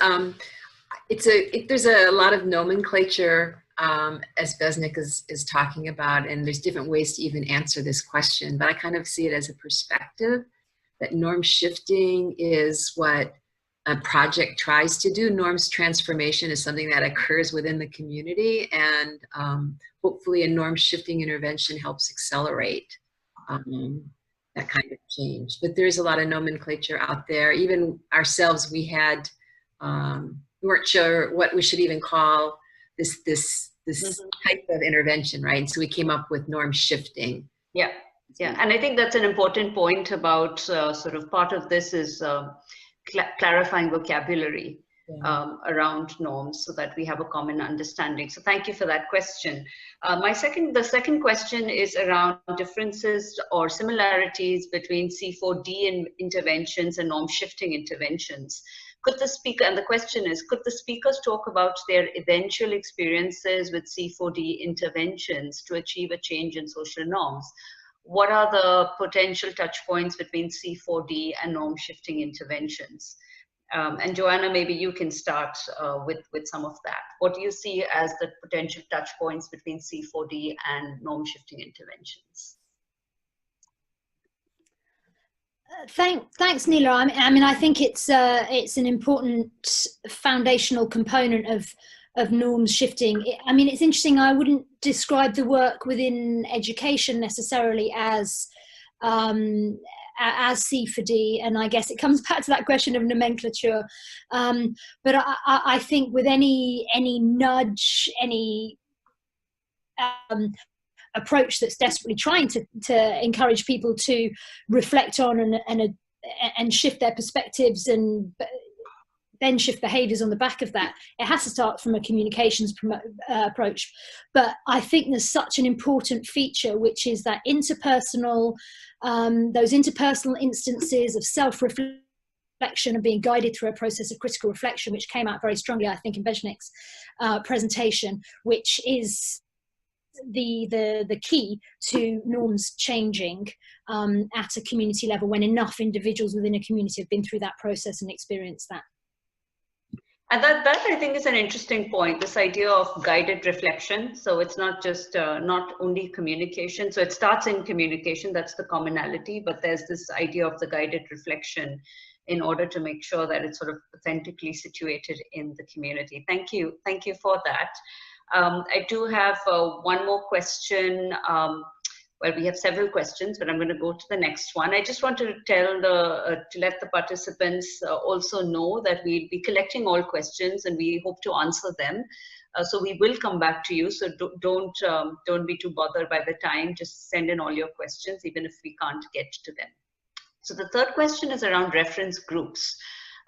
there's a lot of nomenclature as Besnik is talking about, and there's different ways to even answer this question, but I kind of see it as a perspective that norm shifting is what a project tries to do. Norms transformation is something that occurs within the community, and hopefully a norm shifting intervention helps accelerate that kind of change. But there's a lot of nomenclature out there. Even ourselves, we had, we weren't sure what we should even call this type of intervention, right? And so we came up with norm shifting. Yeah, yeah, and I think that's an important point about sort of part of this is clarifying vocabulary around norms so that we have a common understanding. So thank you for that question. The second question is around differences or similarities between C4D interventions and norm shifting interventions. Could the speaker, and the question is, could the speakers talk about their eventual experiences with C4D interventions to achieve a change in social norms? What are the potential touch points between C4D and norm shifting interventions? And Joanna, maybe you can start with some of that. What do you see as the potential touch points between C4D and norm shifting interventions? Thanks, Neela. I mean, I think it's an important foundational component of norms shifting. I mean, it's interesting. I wouldn't describe the work within education necessarily as C4D, and I guess it comes back to that question of nomenclature. But I think with any nudge, any approach that's desperately trying to encourage people to reflect on and shift their perspectives and then shift behaviors on the back of that, it has to start from a communications approach. But I think there's such an important feature, which is that interpersonal, those interpersonal instances of self-reflection and being guided through a process of critical reflection, which came out very strongly, I think, in Besnik's presentation, which is the key to norms changing at a community level when enough individuals within a community have been through that process and experienced that. And that I think is an interesting point, this idea of guided reflection. So it's not just not only communication. So it starts in communication, that's the commonality, but there's this idea of the guided reflection in order to make sure that it's sort of authentically situated in the community. Thank you for that. I do have one more question. Well, we have several questions, but I'm going to go to the next one. I just want to let the participants also know that we'll be collecting all questions and we hope to answer them. So we will come back to you. So don't be too bothered by the time. Just send in all your questions, even if we can't get to them. So the third question is around reference groups.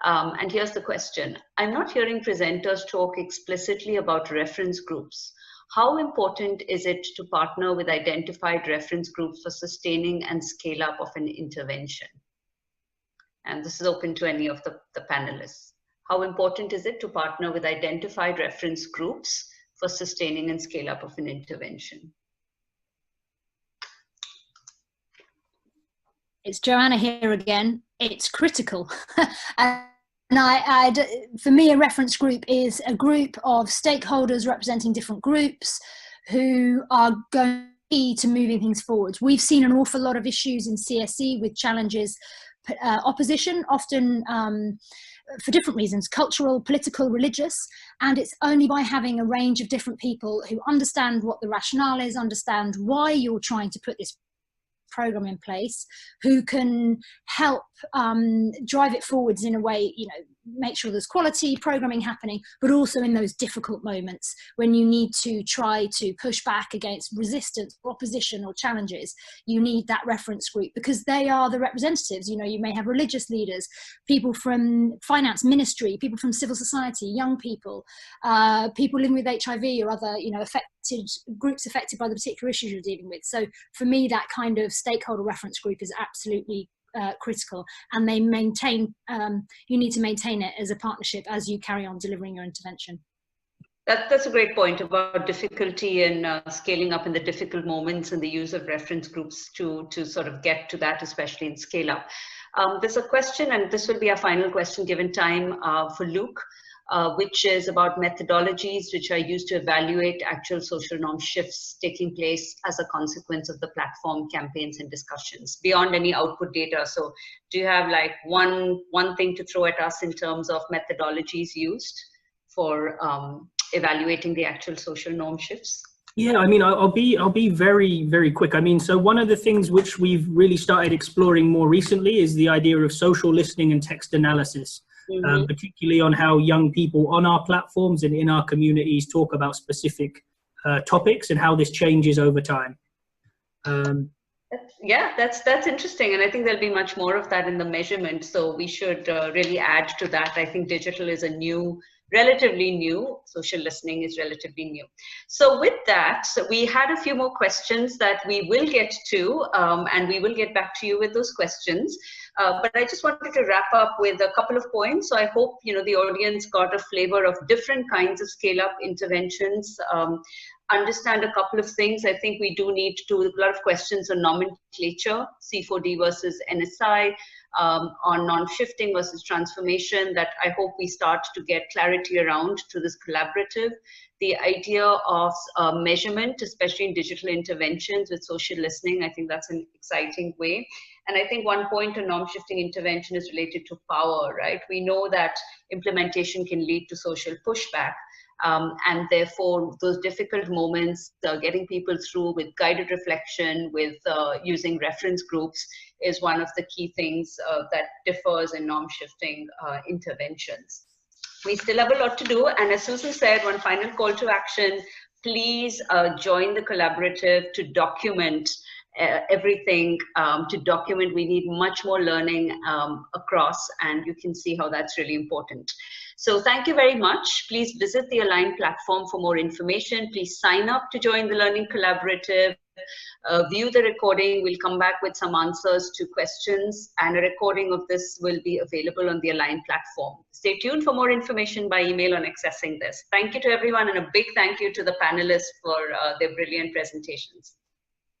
And here's the question. I'm not hearing presenters talk explicitly about reference groups. How important is it to partner with identified reference groups for sustaining and scale up of an intervention? And this is open to any of the panelists. How important is it to partner with identified reference groups for sustaining and scale up of an intervention? It's Joanna here again. It's critical. And for me, a reference group is a group of stakeholders representing different groups who are going to moving things forward. We've seen an awful lot of issues in CSE with challenges, opposition, often for different reasons, cultural, political, religious, and it's only by having a range of different people who understand what the rationale is, understand why you're trying to put this program in place, who can help drive it forwards in a way, make sure there's quality programming happening, but also in those difficult moments when you need to try to push back against resistance, opposition or challenges. You need that reference group because they are the representatives. You may have religious leaders, people from finance ministry, people from civil society, young people, people living with HIV or other, groups affected by the particular issues you're dealing with. So for me, that kind of stakeholder reference group is absolutely critical, and they maintain, you need to maintain it as a partnership as you carry on delivering your intervention. That's a great point about difficulty in scaling up in the difficult moments and the use of reference groups to sort of get to that, especially in scale up. There's a question, and this will be our final question given time for Luke, which is about methodologies which are used to evaluate actual social norm shifts taking place as a consequence of the platform campaigns and discussions beyond any output data. So do you have like one thing to throw at us in terms of methodologies used for evaluating the actual social norm shifts? Yeah, I mean, I'll be very, very quick. I mean, so one of the things which we've really started exploring more recently is the idea of social listening and text analysis, particularly on how young people on our platforms and in our communities talk about specific topics and how this changes over time. Yeah, that's interesting, and I think there'll be much more of that in the measurement. So we should really add to that. I think digital is relatively new. Social listening is relatively new. So with that, we had a few more questions that we will get to, and we will get back to you with those questions. But I just wanted to wrap up with a couple of points. So I hope the audience got a flavor of different kinds of scale-up interventions. Understand a couple of things. I think we do need to, a lot of questions on nomenclature, C4D versus NSI, on non-shifting versus transformation, that I hope we start to get clarity around to this collaborative. The idea of measurement, especially in digital interventions with social listening, I think that's an exciting way. And I think one point on norm-shifting intervention is related to power, right? We know that implementation can lead to social pushback. And therefore, those difficult moments, getting people through with guided reflection, with using reference groups, is one of the key things that differs in norm-shifting interventions. We still have a lot to do, and as Susan said, one final call to action: please join the collaborative to document everything. We need much more learning across, and you can see how that's really important. So thank you very much. Please visit the Align platform for more information. Please sign up to join the Learning Collaborative. View the recording. We'll come back with some answers to questions, and a recording of this will be available on the Align platform. Stay tuned for more information by email on accessing this. Thank you to everyone, and a big thank you to the panelists for their brilliant presentations.